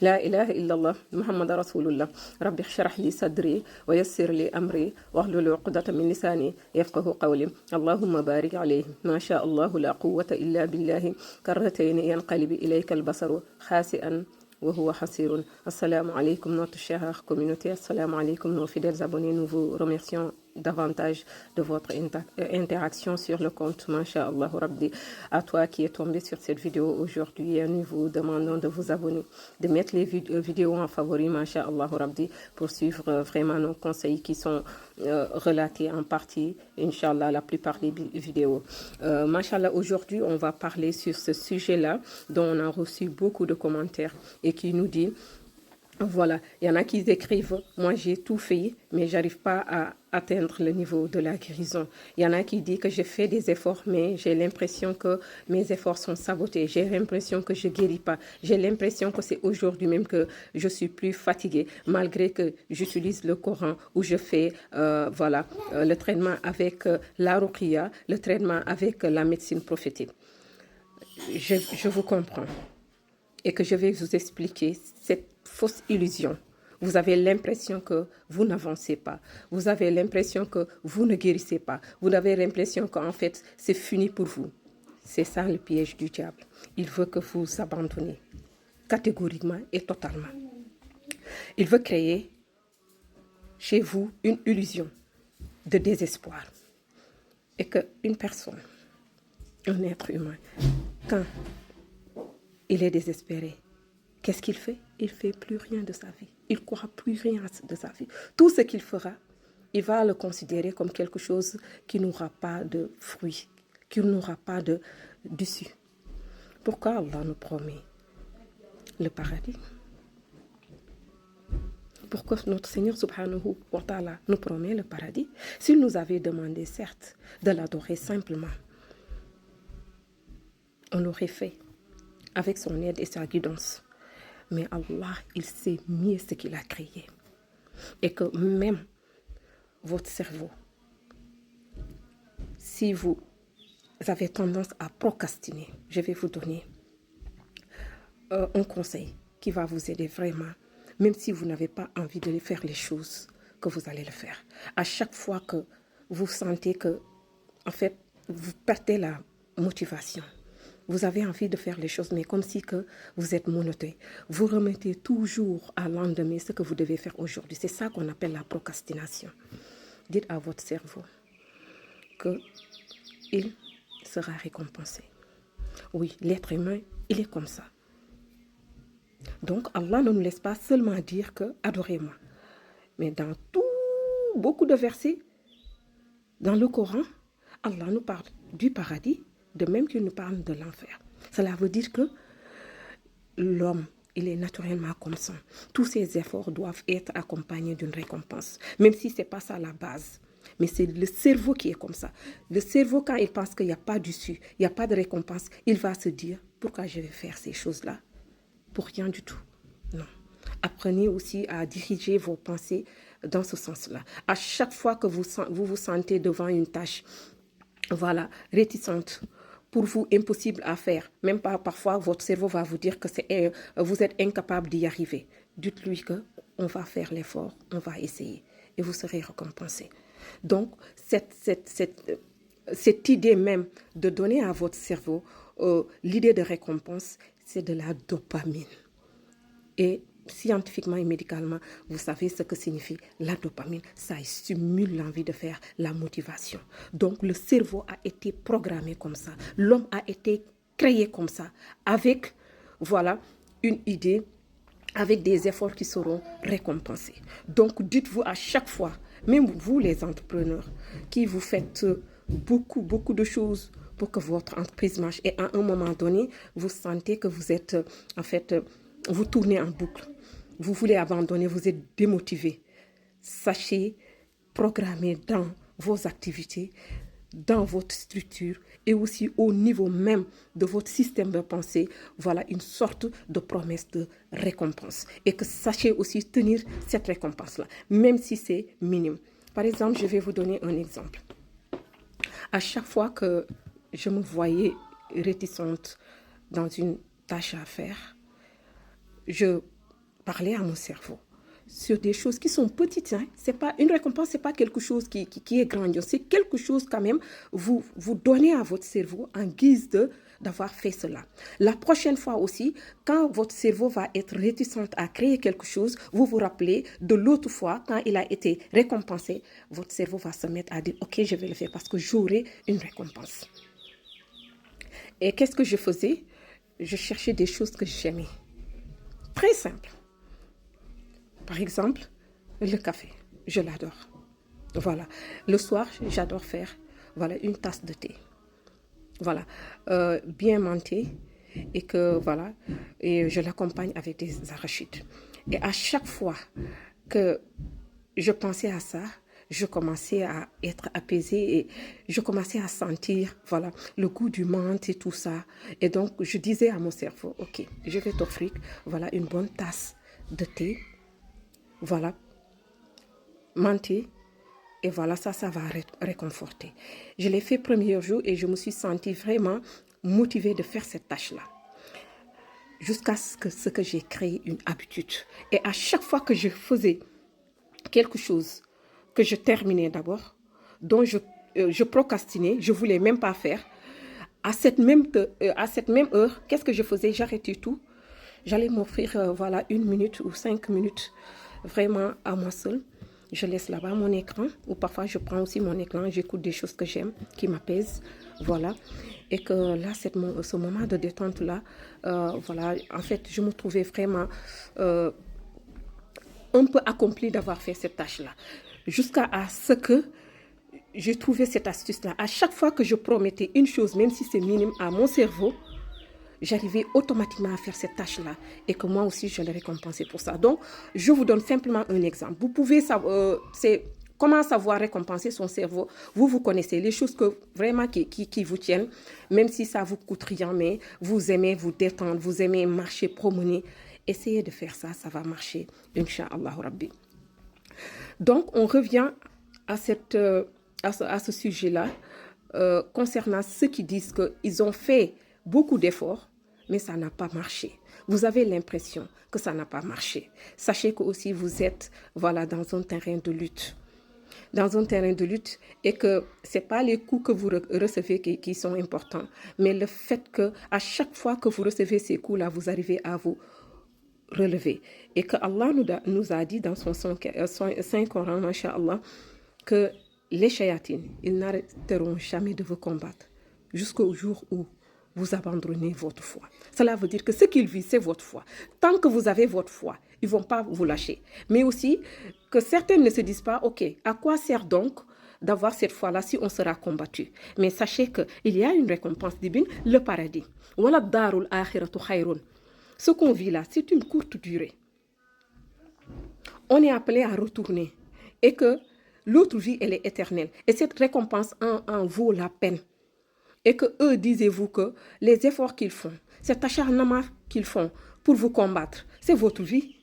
لا إله إلا الله محمد رسول الله ربي اشرح لي صدري ويسر لي أمري واحلل عقدة من لساني يفقه قولي اللهم بارك عليه ما شاء الله لا قوة إلا بالله كرتين ينقلب إليك البصر خاسئا وهو حسير. Assalamu alaikum notre chère communauté, assalamu alaikum nos fidèles abonnés, nous vous remercions davantage de votre interaction sur le compte Masha'Allah Rabbi. À toi qui est tombé sur cette vidéo aujourd'hui, nous vous demandons de vous abonner, de mettre les vidéos en favori Masha'Allah Rabbi pour suivre vraiment nos conseils qui sont relatés en partie, Inch'Allah, la plupart des vidéos. Masha'Allah, aujourd'hui on va parler sur ce sujet-là dont on a reçu beaucoup de commentaires et qui nous dit, voilà, il y en a qui écrivent, moi j'ai tout fait, mais j'arrive pas à atteindre le niveau de la guérison. Il y en a qui disent que j'ai fait des efforts, mais j'ai l'impression que mes efforts sont sabotés. J'ai l'impression que je guéris pas. J'ai l'impression que c'est aujourd'hui même que je suis plus fatiguée, malgré que j'utilise le Coran ou je fais, le traitement avec la ruqya, le traitement avec la médecine prophétique. Je vous comprends. Et que je vais vous expliquer cette fausse illusion. Vous avez l'impression que vous n'avancez pas. Vous avez l'impression que vous ne guérissez pas. Vous avez l'impression qu'en fait, c'est fini pour vous. C'est ça le piège du diable. Il veut que vous abandonniez catégoriquement et totalement. Il veut créer chez vous une illusion de désespoir. Et qu'une personne, un être humain, quand il est désespéré, qu'est-ce qu'il fait? Il ne fait plus rien de sa vie. Il ne croit plus rien de sa vie. Tout ce qu'il fera, il va le considérer comme quelque chose qui n'aura pas de fruits, qui n'aura pas d'issue. Pourquoi Allah nous promet le paradis? Pourquoi notre Seigneur subhanahu wa ta'ala nous promet le paradis? S'il nous avait demandé, certes, de l'adorer simplement, on l'aurait fait avec son aide et sa guidance. Mais Allah, il sait mieux ce qu'il a créé. Et que même votre cerveau, si vous avez tendance à procrastiner, je vais vous donner un conseil qui va vous aider vraiment, même si vous n'avez pas envie de faire les choses, que vous allez le faire. À chaque fois que vous sentez que, en fait, vous perdez la motivation, vous avez envie de faire les choses, mais comme si que vous êtes menotté. Vous remettez toujours à lendemain ce que vous devez faire aujourd'hui. C'est ça qu'on appelle la procrastination. Dites à votre cerveau qu'il sera récompensé. Oui, l'être humain, il est comme ça. Donc, Allah ne nous laisse pas seulement dire que adorez-moi. Mais dans beaucoup de versets, dans le Coran, Allah nous parle du paradis, de même qu'il nous parle de l'enfer. Cela veut dire que l'homme, il est naturellement comme ça. Tous ses efforts doivent être accompagnés d'une récompense, même si ce n'est pas ça la base. Mais c'est le cerveau qui est comme ça. Le cerveau, quand il pense qu'il n'y a pas d'issue, il n'y a pas de récompense, il va se dire, pourquoi je vais faire ces choses-là? Pour rien du tout. Non. Apprenez aussi à diriger vos pensées dans ce sens-là. À chaque fois que vous vous sentez devant une tâche, réticente, pour vous impossible à faire, même pas parfois votre cerveau va vous dire que vous êtes incapable d'y arriver. Dites-lui que on va faire l'effort, on va essayer et vous serez récompensé. Donc cette idée même de donner à votre cerveau l'idée de récompense, c'est de la dopamine. Et scientifiquement et médicalement, vous savez ce que signifie la dopamine. Ça stimule l'envie de faire, la motivation. Donc le cerveau a été programmé comme ça. L'homme a été créé comme ça, avec une idée, avec des efforts qui seront récompensés. Donc dites-vous à chaque fois, même vous les entrepreneurs, qui vous faites beaucoup de choses pour que votre entreprise marche, et à un moment donné, vous sentez que vous êtes, vous tournez en boucle. Vous voulez abandonner, vous êtes démotivé. Sachez programmer dans vos activités, dans votre structure et aussi au niveau même de votre système de pensée, une sorte de promesse de récompense. Et que sachez aussi tenir cette récompense-là, même si c'est minime. Par exemple, je vais vous donner un exemple. À chaque fois que je me voyais réticente dans une tâche à faire, je parler à mon cerveau sur des choses qui sont petites. Hein. C'est pas, une récompense, ce n'est pas quelque chose qui est grandiose. C'est quelque chose quand même, vous donnez à votre cerveau en guise d'avoir fait cela. La prochaine fois aussi, quand votre cerveau va être réticent à créer quelque chose, vous vous rappelez de l'autre fois, quand il a été récompensé, votre cerveau va se mettre à dire « Ok, je vais le faire parce que j'aurai une récompense. » Et qu'est-ce que je faisais? Je cherchais des choses que j'aimais. Très simple. Par exemple, le café, je l'adore. Voilà. Le soir, j'adore faire une tasse de thé. Voilà. Bien mentée et que voilà, et je l'accompagne avec des arachides. Et à chaque fois que je pensais à ça, je commençais à être apaisée et je commençais à sentir le goût du menthe et tout ça. Et donc, je disais à mon cerveau, ok, je vais t'offrir une bonne tasse de thé. Voilà, menthe. Et voilà, ça va réconforter. Je l'ai fait le premier jour et je me suis sentie vraiment motivée de faire cette tâche-là. Jusqu'à ce que j'ai créé une habitude. Et à chaque fois que je faisais quelque chose que je terminais d'abord, dont je procrastinais, je ne voulais même pas faire, à cette même heure, qu'est-ce que je faisais? J'arrêtais tout. J'allais m'offrir 1 minute ou 5 minutes vraiment à moi seule. Je laisse là-bas mon écran, ou parfois je prends aussi mon écran, j'écoute des choses que j'aime, qui m'apaisent, voilà. Et que là, ce moment de détente-là, en fait, je me trouvais vraiment un peu accomplie d'avoir fait cette tâche-là. Jusqu'à ce que j'ai trouvé cette astuce-là. À chaque fois que je promettais une chose, même si c'est minime, à mon cerveau, j'arrivais automatiquement à faire cette tâche-là et que moi aussi, je l'ai récompensé pour ça. Donc, je vous donne simplement un exemple. Vous pouvez savoir, comment savoir récompenser son cerveau. Vous connaissez les choses que vraiment qui vous tiennent, même si ça vous coûte rien, mais vous aimez vous détendre, vous aimez marcher, promener. Essayez de faire ça, ça va marcher, Inch'Allah Rabbi. Donc, on revient à ce sujet-là concernant ceux qui disent qu'ils ont fait beaucoup d'efforts, mais ça n'a pas marché. Vous avez l'impression que ça n'a pas marché. Sachez que aussi vous êtes dans un terrain de lutte. Dans un terrain de lutte et que ce n'est pas les coups que vous recevez qui sont importants, mais le fait qu'à chaque fois que vous recevez ces coups-là, vous arrivez à vous relever. Et que Allah nous a dit dans son Saint-Coran, Masha'Allah, que les shayatines, ils n'arrêteront jamais de vous combattre jusqu'au jour où vous abandonnez votre foi. Cela veut dire que ce qu'ils visent, c'est votre foi. Tant que vous avez votre foi, ils ne vont pas vous lâcher. Mais aussi, que certains ne se disent pas, ok, à quoi sert donc d'avoir cette foi-là si on sera combattu? Mais sachez qu'il y a une récompense divine, le paradis. Wala darul akhiratu khayrun. Ce qu'on vit là, c'est une courte durée. On est appelé à retourner. Et que l'autre vie, elle est éternelle. Et cette récompense en vaut la peine. Et que eux, disiez-vous que les efforts qu'ils font, cet acharnement qu'ils font pour vous combattre, c'est votre vie,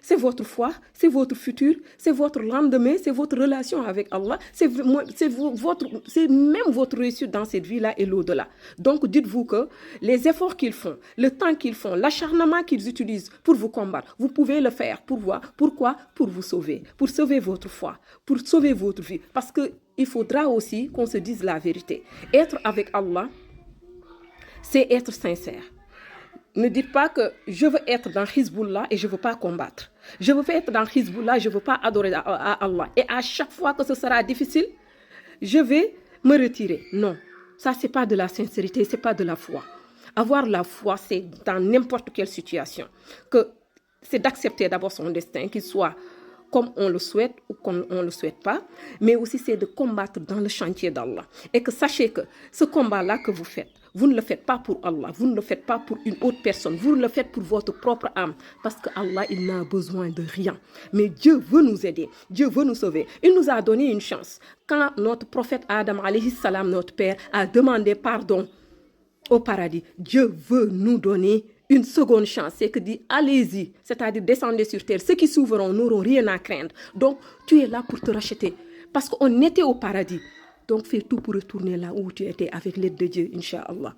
c'est votre foi, c'est votre futur, c'est votre lendemain, c'est votre relation avec Allah, c'est même votre réussite dans cette vie-là et l'au-delà. Donc, dites-vous que les efforts qu'ils font, le temps qu'ils font, l'acharnement qu'ils utilisent pour vous combattre, vous pouvez le faire pour voir. Pourquoi? Pour vous sauver, pour sauver votre foi, pour sauver votre vie. Parce qu'il faudra aussi qu'on se dise la vérité. Être avec Allah, c'est être sincère. Ne dites pas que je veux être dans Hizbullah et je ne veux pas combattre. Je veux être dans Hizbullah et je ne veux pas adorer Allah. Et à chaque fois que ce sera difficile, je vais me retirer. Non, ça, ce n'est pas de la sincérité, ce n'est pas de la foi. Avoir la foi, c'est dans n'importe quelle situation. C'est d'accepter d'abord son destin, qu'il soit comme on le souhaite ou comme on ne le souhaite pas, mais aussi c'est de combattre dans le chantier d'Allah. Et que sachez que ce combat-là que vous faites, vous ne le faites pas pour Allah, vous ne le faites pas pour une autre personne, vous le faites pour votre propre âme, parce que Allah, il n'a besoin de rien. Mais Dieu veut nous aider, Dieu veut nous sauver. Il nous a donné une chance. Quand notre prophète Adam, alayhi salam, notre père, a demandé pardon au paradis, Dieu veut nous donner une seconde chance. C'est que dit, allez-y, c'est-à-dire descendez sur terre. Ceux qui s'ouvriront n'auront rien à craindre. Donc, tu es là pour te racheter, parce qu'on était au paradis. Donc, fais tout pour retourner là où tu étais avec l'aide de Dieu, Inch'Allah.